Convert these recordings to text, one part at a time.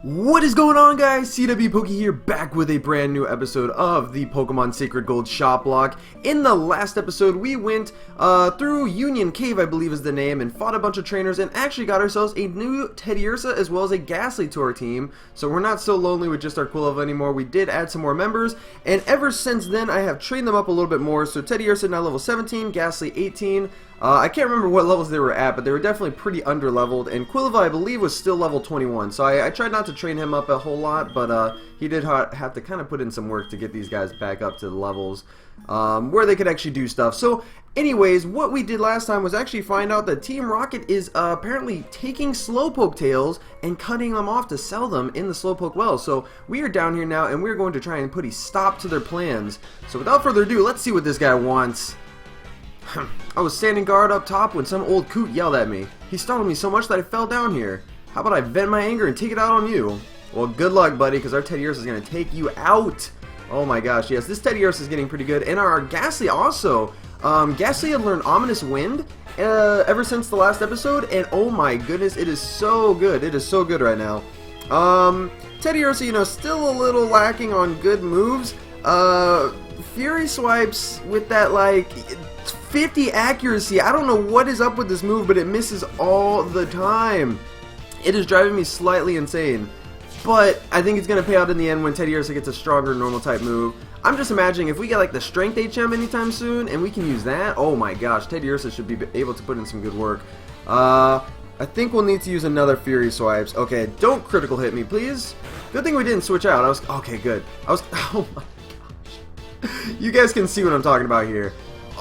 What is going on, guys? CWpoke here, back with a brand new episode of the Pokemon Sacred Gold Shoplocke. In the last episode, we went through Union Cave, I believe is the name, and fought a bunch of trainers and actually got ourselves a new Teddiursa as well as a Ghastly to our team. So we're not so lonely with just our Quilava anymore. We did add some more members, and ever since then, I have trained them up a little bit more. So Teddiursa now level 17, Ghastly 18. I can't remember what levels they were at, but they were definitely pretty under-leveled, and Quilava, I believe, was still level 21, so I tried not to train him up a whole lot, but he did have to kind of put in some work to get these guys back up to the levels where they could actually do stuff. So, anyways, what we did last time was actually find out that Team Rocket is apparently taking Slowpoke tails and cutting them off to sell them in the Slowpoke Well. So, we are down here now, and we're going to try and put a stop to their plans. So, without further ado, let's see what this guy wants. I was standing guard up top when some old coot yelled at me. He startled me so much that I fell down here. How about I vent my anger and take it out on you? Well, good luck, buddy, because our Teddiursa is going to take you out. Oh my gosh, yes, this Teddiursa is getting pretty good. And our Ghastly also. Ghastly had learned Ominous Wind ever since the last episode, and oh my goodness, it is so good. It is so good right now. Teddiursa, you know, still a little lacking on good moves. Fury Swipes with that, like, 50 accuracy. I don't know what is up with this move, but it misses all the time. It is driving me slightly insane. But I think it's going to pay out in the end when Teddiursa gets a stronger normal type move. I'm just imagining if we get like the Strength HM anytime soon and we can use that, oh my gosh, Teddiursa should be able to put in some good work. I think we'll need to use another Fury Swipes. Okay, don't critical hit me, please. Good thing we didn't switch out. Okay, good. Oh my gosh. You guys can see what I'm talking about here.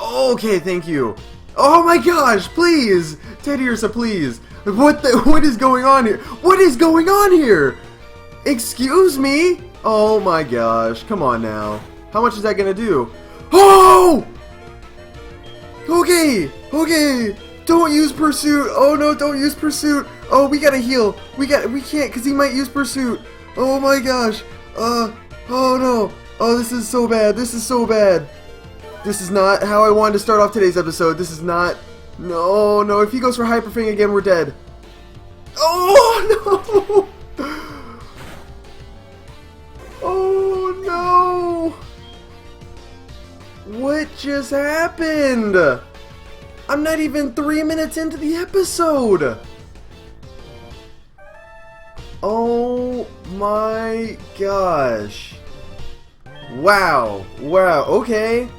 Okay, thank you. Oh my gosh, please! Teddiursa, please! What is going on here? What is going on here? Excuse me? Oh my gosh, come on now. How much is that gonna do? Oh! Okay, don't use Pursuit. Oh no, don't use Pursuit. Oh, we gotta heal. We can't, because he might use Pursuit. Oh my gosh. Oh no. Oh, this is so bad. This is so bad. This is not how I wanted to start off today's episode. This is not... No, if he goes for Hyper Fang again, we're dead. Oh, no! Oh, no! What just happened? I'm not even 3 minutes into the episode! Oh, my gosh. Wow, okay.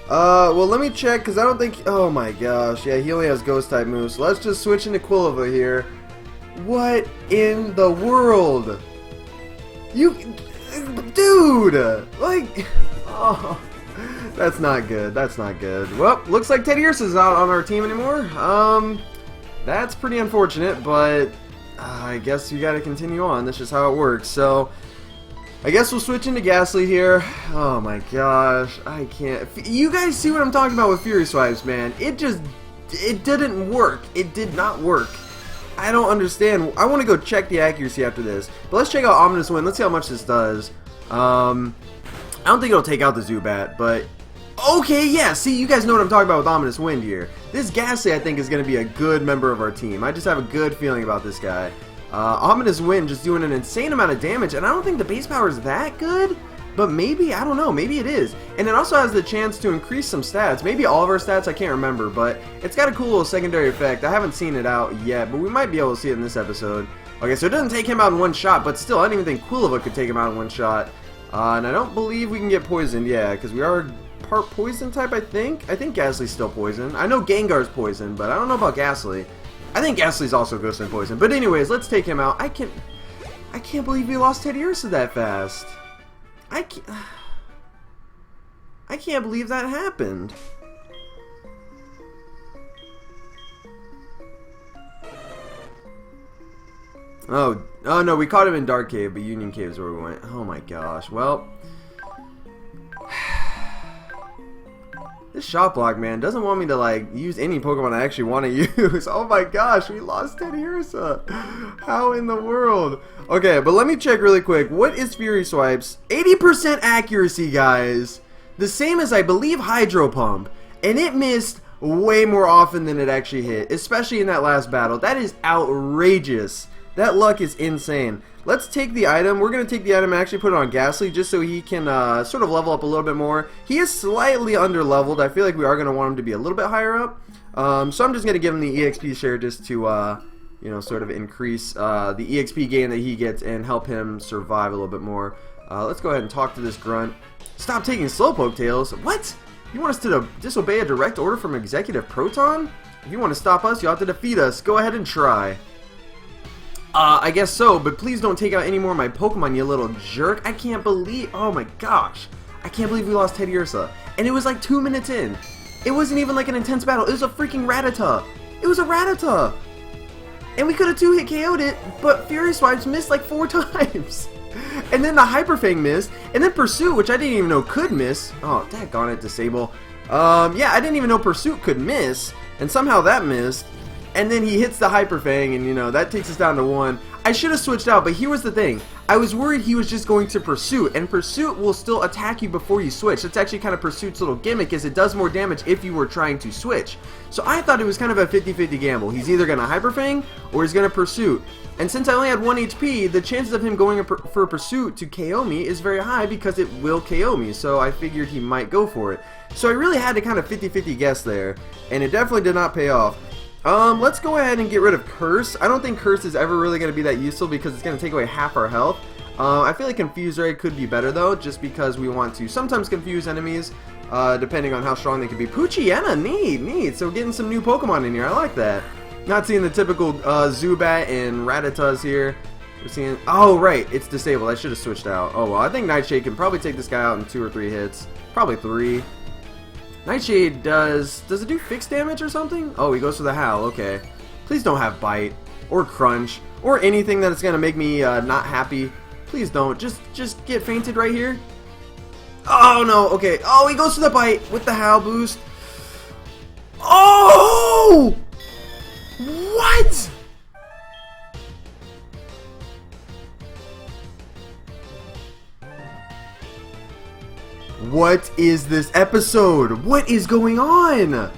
Well, let me check, because I don't think... Oh my gosh, yeah, he only has Ghost-type moves. So let's just switch into Quilava here. What in the world? Dude! Like... Oh... That's not good, that's not good. Well, looks like Teddiursa's not on our team anymore. That's pretty unfortunate, but... I guess you gotta continue on. That's just how it works, so... I guess we'll switch into Ghastly here. Oh my gosh, I can't. You guys see what I'm talking about with Fury Swipes, man. It didn't work. It did not work. I don't understand. I want to go check the accuracy after this. But let's check out Ominous Wind. Let's see how much this does. I don't think it'll take out the Zubat, but... Okay, yeah, see, you guys know what I'm talking about with Ominous Wind here. This Ghastly, I think, is going to be a good member of our team. I just have a good feeling about this guy. Ominous Wind just doing an insane amount of damage, and I don't think the base power is that good, but maybe, I don't know, maybe it is. And it also has the chance to increase some stats, maybe all of our stats, I can't remember, but it's got a cool little secondary effect. I haven't seen it out yet, but we might be able to see it in this episode. Okay, so it doesn't take him out in one shot, but still, I don't even think Quilava could take him out in one shot. And I don't believe we can get poisoned, yeah, because we are part poison type, I think. I think Ghastly's still poison. I know Gengar's poison, but I don't know about Ghastly. I think Ghastly's also Ghost and Poison. But anyways, let's take him out. I can't believe we lost Teddiursa that fast. I can't believe that happened. Oh no, we caught him in Dark Cave, but Union Cave is where we went. Oh my gosh. Well, this Shoplocke, man, doesn't want me to, like, use any Pokemon I actually want to use. Oh my gosh, we lost Teddiursa. How in the world? Okay, but let me check really quick. What is Fury Swipes? 80% accuracy, guys. The same as, I believe, Hydro Pump. And it missed way more often than it actually hit, especially in that last battle. That is outrageous That luck is insane. Let's take the item. We're going to take the item and actually put it on Ghastly just so he can sort of level up a little bit more. He is slightly under leveled. I feel like we are going to want him to be a little bit higher up. So I'm just going to give him the EXP share just to, you know, sort of increase the EXP gain that he gets and help him survive a little bit more. Let's go ahead and talk to this grunt. Stop taking Slowpoke tails. What? You want us to disobey a direct order from Executive Proton? If you want to stop us, you'll have to defeat us. Go ahead and try. I guess so, but please don't take out any more of my Pokemon, you little jerk. I can't believe... Oh my gosh. I can't believe we lost Teddiursa. And it was like 2 minutes in. It wasn't even like an intense battle. It was a freaking Rattata. It was a Rattata. And we could have 2-hit KO'd it, but Fury Swipes missed like 4 times. And then the Hyper Fang missed. And then Pursuit, which I didn't even know could miss. Oh, daggone it, Disable. Yeah, I didn't even know Pursuit could miss. And somehow that missed. And then he hits the Hyper Fang, and you know, that takes us down to 1. I should have switched out, but here was the thing. I was worried he was just going to Pursuit, and Pursuit will still attack you before you switch. That's actually kind of Pursuit's little gimmick, is it does more damage if you were trying to switch. So I thought it was kind of a 50-50 gamble. He's either going to Hyper Fang, or he's going to Pursuit. And since I only had 1 HP, the chances of him going for Pursuit to KO me is very high because it will KO me, so I figured he might go for it. So I really had to kind of 50-50 guess there, and it definitely did not pay off. Let's go ahead and get rid of Curse. I don't think Curse is ever really going to be that useful because it's going to take away half our health. I feel like Confuse Ray could be better though, just because we want to sometimes confuse enemies, depending on how strong they can be. Poochyena, neat. So getting some new Pokemon in here, I like that. Not seeing the typical Zubat and Rattatas here. We're seeing, oh right, it's disabled. I should have switched out. Oh well, I think Nightshade can probably take this guy out in 2 or 3 hits. Probably 3. Nightshade does it do fixed damage or something? Oh, he goes for the Howl, okay. Please don't have Bite, or Crunch, or anything that's gonna make me not happy. Please don't, just get fainted right here. Oh no, okay. Oh, he goes for the Bite with the Howl boost. Oh! What? What is this episode? What is going on?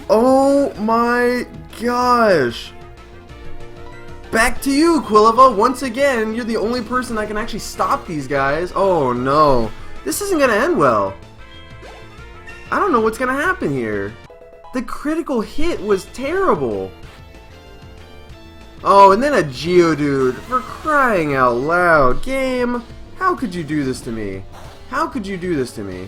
Oh my gosh. Back to you, Quilliva. Once again, you're the only person that can actually stop these guys. Oh no. This isn't going to end well. I don't know what's going to happen here. The critical hit was terrible. Oh, and then a Geodude. For crying out loud. Game, how could you do this to me? How could you do this to me?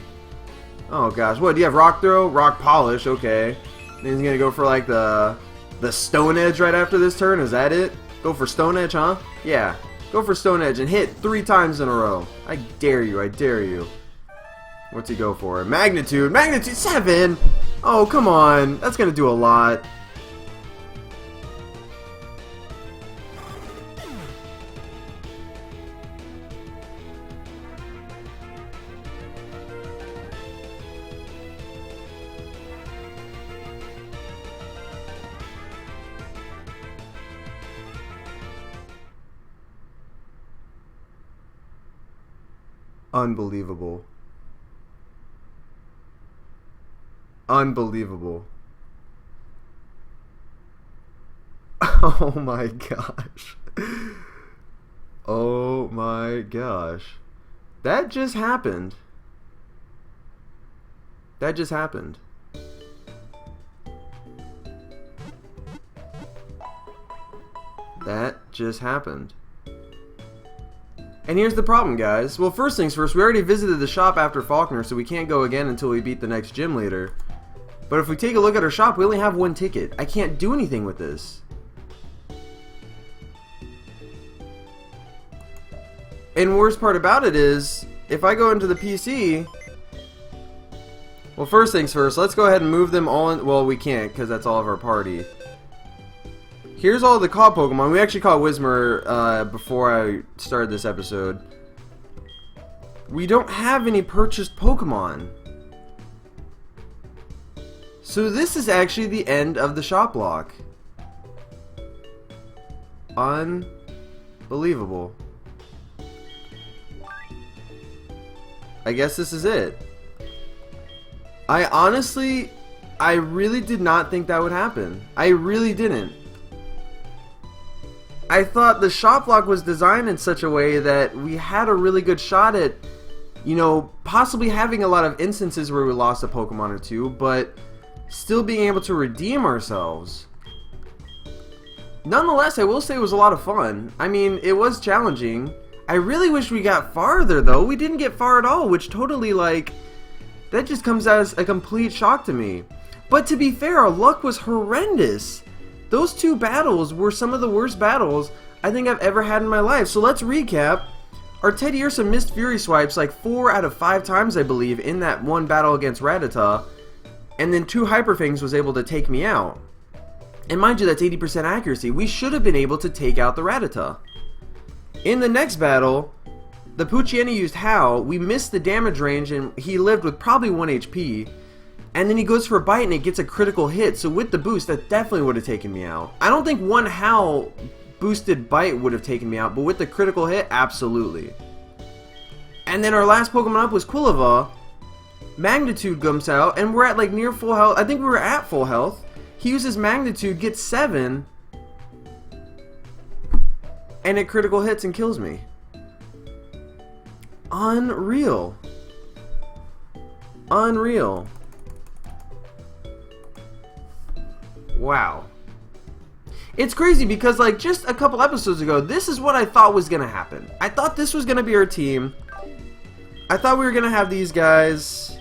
Oh gosh, what, do you have Rock Throw? Rock Polish, okay. Then he's gonna go for like the Stone Edge right after this turn, is that it? Go for Stone Edge, huh? Yeah, go for Stone Edge and hit 3 times in a row. I dare you, I dare you. What's he go for? Magnitude 7! Oh, come on, that's gonna do a lot. Unbelievable. Unbelievable. Oh my gosh. Oh my gosh. That just happened. That just happened. That just happened. And here's the problem, guys. Well, first things first, we already visited the shop after Faulkner, so we can't go again until we beat the next gym leader. But if we take a look at our shop, we only have 1 ticket. I can't do anything with this. And worst part about it is, if I go into the PC... Well, first things first, let's go ahead and move them all in... Well, we can't, because that's all of our party. Here's all the caught Pokemon. We actually caught Whismur before I started this episode. We don't have any purchased Pokemon. So this is actually the end of the Shoplocke. Unbelievable. I guess this is it. I really did not think that would happen. I really didn't. I thought the Shoplocke was designed in such a way that we had a really good shot at, you know, possibly having a lot of instances where we lost a Pokemon or two, but still being able to redeem ourselves. Nonetheless, I will say it was a lot of fun. I mean, it was challenging. I really wish we got farther, though. We didn't get far at all, which totally, like, that just comes as a complete shock to me. But to be fair, our luck was horrendous. Those two battles were some of the worst battles I think I've ever had in my life. So let's recap. Our Teddiursa missed Fury Swipes like 4 out of 5 times, I believe, in that one battle against Rattata. And then 2 Hyper Fangs was able to take me out. And mind you, that's 80% accuracy. We should have been able to take out the Rattata. In the next battle, the Poochyena used Howl. We missed the damage range and he lived with probably 1 HP. And then he goes for a bite and it gets a critical hit. So with the boost, that definitely would have taken me out. I don't think 1 Howl boosted bite would have taken me out, but with the critical hit, absolutely. And then our last Pokemon up was Quilava. Magnitude comes out and we're at like near full health. I think we were at full health. He uses Magnitude, gets 7, and it critical hits and kills me. Unreal. Unreal. Wow. It's crazy because, like, just a couple episodes ago, this is what I thought was going to happen. I thought this was going to be our team. I thought we were going to have these guys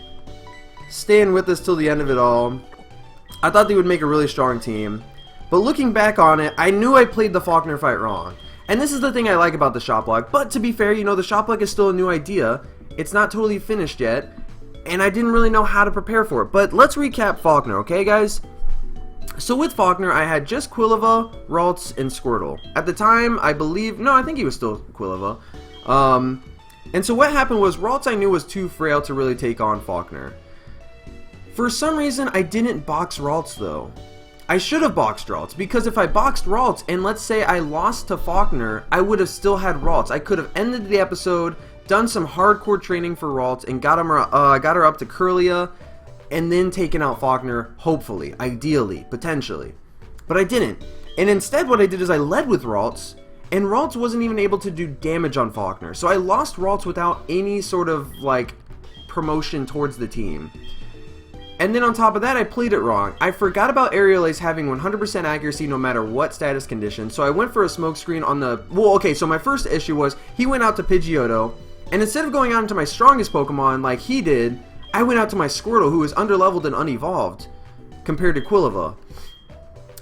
staying with us till the end of it all. I thought they would make a really strong team. But looking back on it, I knew I played the Faulkner fight wrong. And this is the thing I like about the Shoplocke. But to be fair, you know, the Shoplocke is still a new idea. It's not totally finished yet. And I didn't really know how to prepare for it. But let's recap Faulkner, okay, guys? So with Faulkner, I had just Quilava, Ralts, and Squirtle. At the time, I believe... No, I think he was still Quilava. And so what happened was, Ralts I knew was too frail to really take on Faulkner. For some reason, I didn't box Ralts, though. I should have boxed Ralts, because if I boxed Ralts, and let's say I lost to Faulkner, I would have still had Ralts. I could have ended the episode, done some hardcore training for Ralts, and got her up to Kirlia, and then taken out Faulkner, hopefully, ideally, potentially. But I didn't. And instead what I did is I led with Ralts, and Ralts wasn't even able to do damage on Faulkner. So I lost Ralts without any sort of, like, promotion towards the team. And then on top of that, I played it wrong. I forgot about Aerial Ace having 100% accuracy no matter what status condition, so I went for a smokescreen on the... Well, okay, so my first issue was, he went out to Pidgeotto, and instead of going out into my strongest Pokemon like he did, I went out to my Squirtle, who was underleveled and unevolved, compared to Quilava.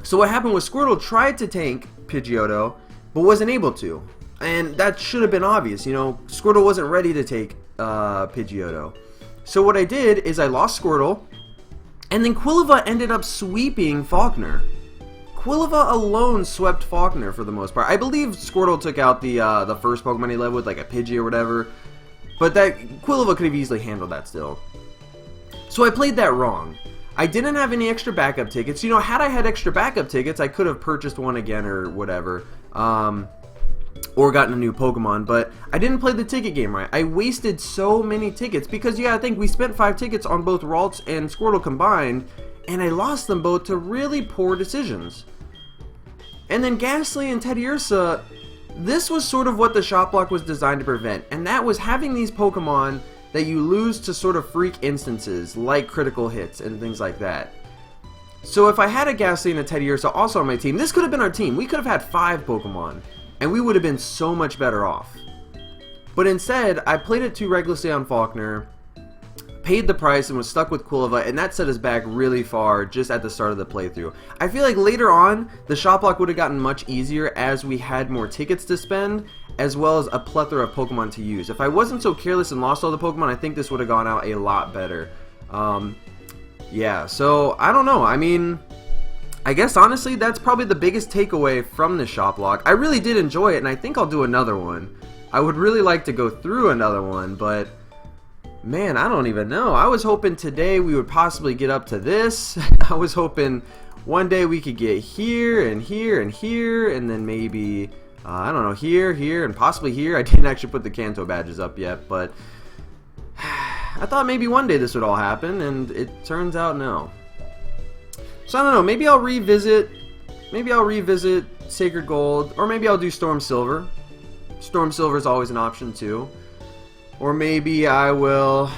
So what happened was Squirtle tried to tank Pidgeotto, but wasn't able to. And that should have been obvious, you know, Squirtle wasn't ready to take Pidgeotto. So what I did is I lost Squirtle, and then Quilava ended up sweeping Faulkner. Quilava alone swept Faulkner for the most part. I believe Squirtle took out the first Pokemon he led with, like a Pidgey or whatever. But that Quilava could have easily handled that still. So I played that wrong. I didn't have any extra backup tickets. You know, had I had extra backup tickets, I could have purchased one again or whatever. Or gotten a new Pokemon, but I didn't play the ticket game right. I wasted so many tickets because you gotta think, we spent 5 tickets on both Ralts and Squirtle combined, and I lost them both to really poor decisions. And then Ghastly and Teddiursa, this was sort of what the Shoplocke was designed to prevent, and that was having these Pokemon that you lose to sort of freak instances, like critical hits and things like that. So if I had a Ghastly and a Teddiursa also on my team, this could have been our team. We could have had 5 Pokemon. And we would have been so much better off. But instead, I played it too recklessly on Faulkner, paid the price, and was stuck with Quilava, and that set us back really far just at the start of the playthrough. I feel like later on, the Shoplocke would have gotten much easier as we had more tickets to spend, as well as a plethora of Pokemon to use. If I wasn't so careless and lost all the Pokemon, I think this would have gone out a lot better. Yeah, so, I don't know. I mean... I guess honestly that's probably the biggest takeaway from the Shoplocke. I really did enjoy it, and I think I'll do another one. I would really like to go through another one, but man, I don't even know. I was hoping today we would possibly get up to this. I was hoping one day we could get here and here and here, and then maybe I don't know, here, and possibly here. I didn't actually put the Kanto badges up yet, but I thought maybe one day this would all happen, and it turns out no. So I don't know, maybe I'll revisit maybe I'll revisit Sacred Gold, or maybe I'll do Storm Silver. Storm Silver is always an option too. Or maybe I will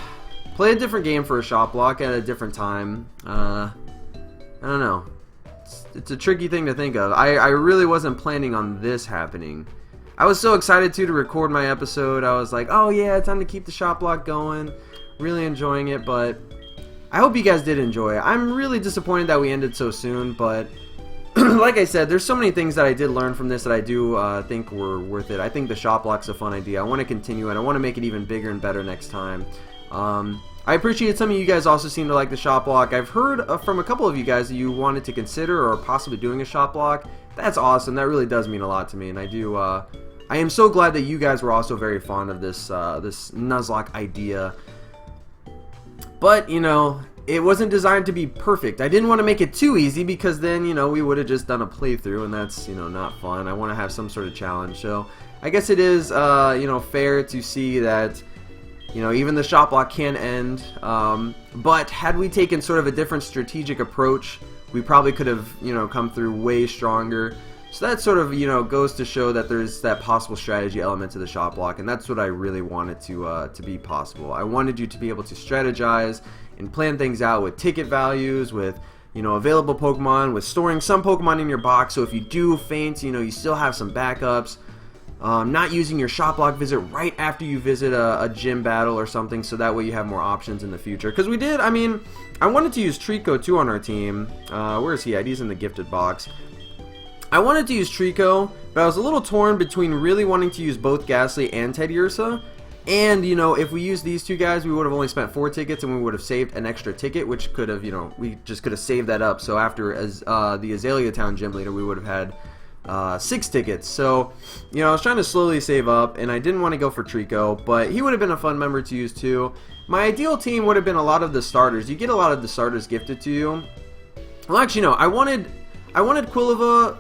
play a different game for a Shoplocke at a different time. I don't know. It's a tricky thing to think of. I really wasn't planning on this happening. I was so excited to record my episode. I was like, oh yeah, time to keep the Shoplocke going. Really enjoying it, but I hope you guys did enjoy it. I'm really disappointed that we ended so soon, but like I said, there's so many things that I did learn from this that I do think were worth it. I think the Shoplocke's a fun idea. I want to continue it. I want to make it even bigger and better next time. I appreciate some of you guys also seem to like the Shoplocke. I've heard from a couple of you guys that you wanted to consider or possibly doing a Shoplocke. That's awesome. That really does mean a lot to me, and I do. I am so glad that you guys were also very fond of this this Nuzlocke idea. But you know, it wasn't designed to be perfect. I didn't want to make it too easy because then, you know, we would have just done a playthrough, and that's, you know, not fun. I want to have some sort of challenge. So I guess it is, you know, fair to see that, you know, even the Shoplocke can end. But had we taken sort of a different strategic approach, we probably could have, you know, come through way stronger. So that sort of, you know, goes to show that there's that possible strategy element to the Shoplocke, and that's what I really wanted to be possible. I wanted you to be able to strategize and plan things out with ticket values, with, you know, available Pokemon, with storing some Pokemon in your box, so if you do faint, you know, you still have some backups. Not using your Shoplocke visit right after you visit a gym battle or something, so that way you have more options in the future. Because we did, I mean, I wanted to use Trico too on our team. Where is he at? He's in the gifted box. I wanted to use Trico, but I was a little torn between really wanting to use both Ghastly and Teddiursa. And, you know, if we used these two guys, we would have only spent 4 tickets and we would have saved an extra ticket, which could have, you know, we just could have saved that up. So after the Azalea Town Gym Leader, we would have had 6 tickets. So, you know, I was trying to slowly save up, and I didn't want to go for Trico, but he would have been a fun member to use too. My ideal team would have been a lot of the starters. You get a lot of the starters gifted to you. Well, actually, no. I wanted Quilava,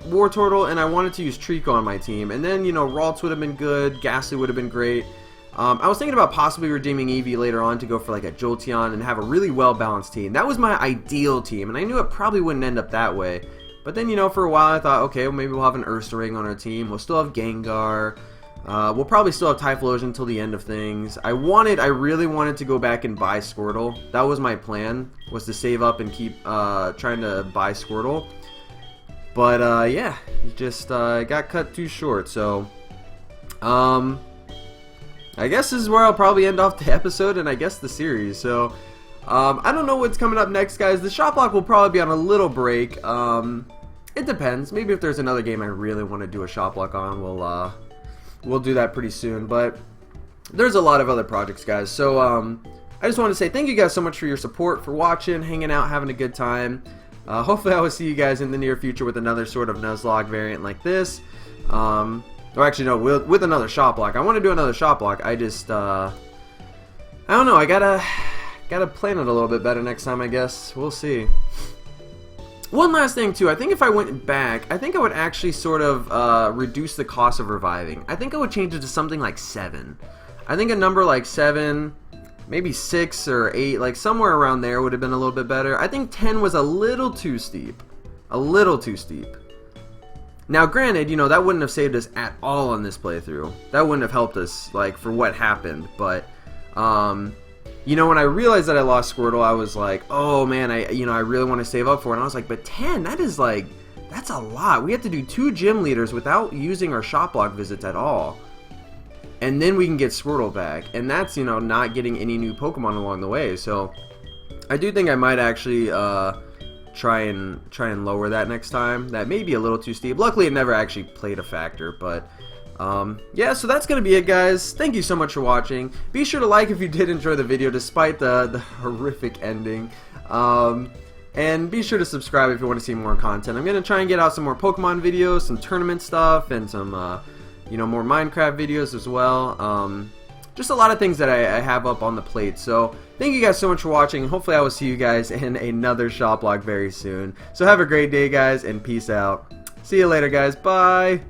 Wartortle, and I wanted to use Trico on my team. And then, you know, Ralts would have been good. Ghastly would have been great. I was thinking about possibly redeeming Eevee later on to go for like a Jolteon and have a really well-balanced team. That was my ideal team, and I knew it probably wouldn't end up that way. But then, you know, for a while I thought, okay, well, maybe we'll have an Ursaring on our team. We'll still have Gengar. We'll probably still have Typhlosion until the end of things. I really wanted to go back and buy Squirtle. That was my plan, was to save up and keep trying to buy Squirtle. But, yeah, it just got cut too short, so, I guess this is where I'll probably end off the episode, and I guess the series, so, I don't know what's coming up next, guys. The Shoplocke will probably be on a little break. It depends. Maybe if there's another game I really want to do a Shoplocke on, we'll do that pretty soon, but there's a lot of other projects, guys, so, I just want to say thank you guys so much for your support, for watching, hanging out, having a good time. Hopefully I will see you guys in the near future with another sort of Nuzlocke variant like this. Or actually, no, with another Shoplocke. I want to do another Shoplocke. I just, I don't know. I gotta plan it a little bit better next time, I guess. We'll see. One last thing, too. I think if I went back, I think I would actually sort of reduce the cost of reviving. I think I would change it to something like 7. I think a number like 7... maybe 6 or 8, like somewhere around there would have been a little bit better. I think 10 was a little too steep. A little too steep. Now granted, you know, that wouldn't have saved us at all on this playthrough. That wouldn't have helped us, like, for what happened. But, you know, when I realized that I lost Squirtle, I was like, oh man, I really want to save up for it. And I was like, but 10, that is like, that's a lot. We have to do 2 gym leaders without using our Shoplocke visits at all. And then we can get Squirtle back, and that's, you know, not getting any new Pokemon along the way. So I do think I might actually try and lower that next time. That may be a little too steep. Luckily, it never actually played a factor, but yeah. So that's gonna be it, guys. Thank you so much for watching. Be sure to like if you did enjoy the video, despite the horrific ending. And be sure to subscribe if you want to see more content. I'm gonna try and get out some more Pokemon videos, some tournament stuff, and some you know, more Minecraft videos as well. Just a lot of things that I have up on the plate. So thank you guys so much for watching. Hopefully I will see you guys in another Shoplocke very soon. So have a great day, guys, and peace out. See you later, guys. Bye.